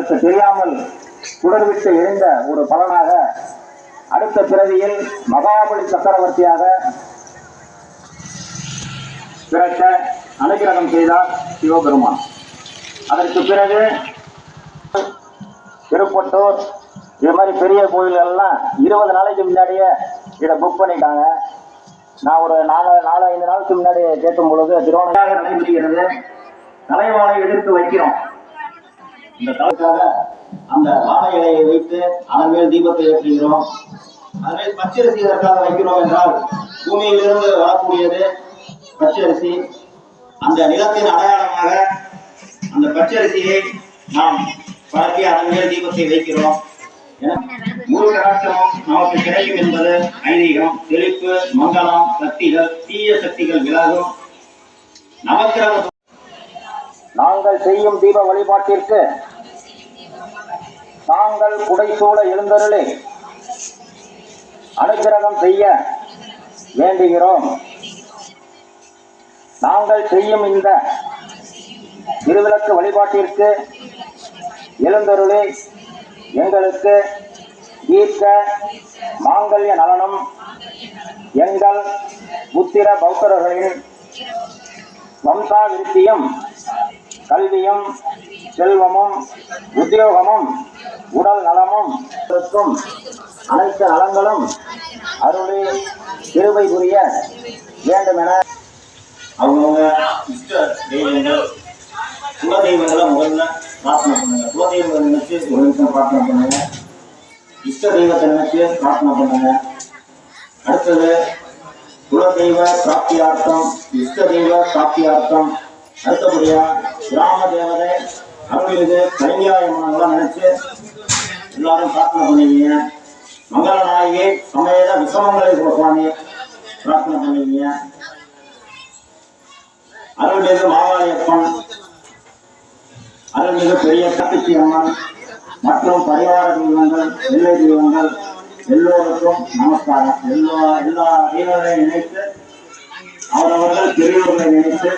அதற்கு தெரியாமல் சுடர்விட்டு எரிந்த ஒரு பலனாக அடுத்த பிறவியில் மகாபலி சக்கரவர்த்தியாக பிறக்க அனுகிரகம் செய்தார் சிவபெருமான். அதற்கு பிறகு திருப்பட்டூர் இது மாதிரி பெரிய கோயில்கள்லாம் 20 நாளைக்கு முன்னாடியே இதை புக் பண்ணிட்டாங்க. நான் ஒரு 4-5 நாளுக்கு முன்னாடி கேட்கும் பொழுது திருவண்ணாமலை நடைபெறுகிறது. தலைவாழை எடுத்து வைக்கிறோம். இந்த தலைக்காக அந்த வாழை இலையை வைத்து அதன் மேல் தீபத்தை ஏற்றுகிறோம். அதன் பச்சரிசி இதற்காக வைக்கிறோம் என்றால் பூமியிலிருந்து வரக்கூடியது பச்சரிசி. அந்த நிலத்தின் அடையாளமாக அந்த பச்சரிசியை நாம் பரப்பி அதன் மேல் தீபத்தை வைக்கிறோம். முழு கடாட்சமும் நமக்கு கிடைக்கும் என்பது ஐதீகம். செழிப்பு, மங்களம், சக்திகள், தீய சக்திகள் விலகும். நவக்கிரக நாங்கள் செய்யும் தீப வழிபாட்டிற்கு தாங்கள் புடைசூழ எழுந்தருளே அனுகிரகம் செய்ய வேண்டுகிறோம். நாங்கள் செய்யும் இந்த திருவிளக்கு வழிபாட்டிற்கு எழுந்தருளே எங்களுக்கு தீர்க்க மாங்கல்ய நலனும் எங்கள் புத்திர பௌத்தர்களின் வம்சாவிருத்தியும் கல்வியும் செல்வமும் உத்தியோகமும் உடல் நலமும் இருக்கும் அனைத்து நலங்களும் அருளி கிருபை புரிய வேண்டும் என அவங்கவுங்க இஷ்ட தெய்வங்கள் குல தெய்வங்களை முதல்ல பிரார்த்தனை பண்ணுங்க. குல தெய்வங்களை நினைச்சு ஒரு நிமிஷம் பிரார்த்தனை பண்ணுங்க. இஷ்ட தெய்வத்தை நினைச்சு பிரார்த்தனை பண்ணுங்க. அடுத்தது குலதெய்வ பிராப்தியார்த்தம், இஷ்ட தெய்வ பிராப்தியார்த்தம். அடுத்தபடியா கிராம தேவதை அருள்மிகு கலிங்காயம்மனெல்லாம் நினைச்சு எல்லாரும் பிரார்த்தனை பண்ணுவீங்க. மங்கள நாயகி சமேத விசமங்களை சுவாமி பிரார்த்தனை பண்ணுவீங்க. அருள்மிகு மாகாளியப்பன், அருள்மிகு பெரிய கத்திச்சி அம்மன் மற்றும் பரிவார தெய்வங்கள், எல்லை தெய்வங்கள் எல்லோருக்கும் நமஸ்காரம். எல்லா தெய்வங்களையும் நினைத்து அவரவர்கள் பெரியவர்களை நினைத்து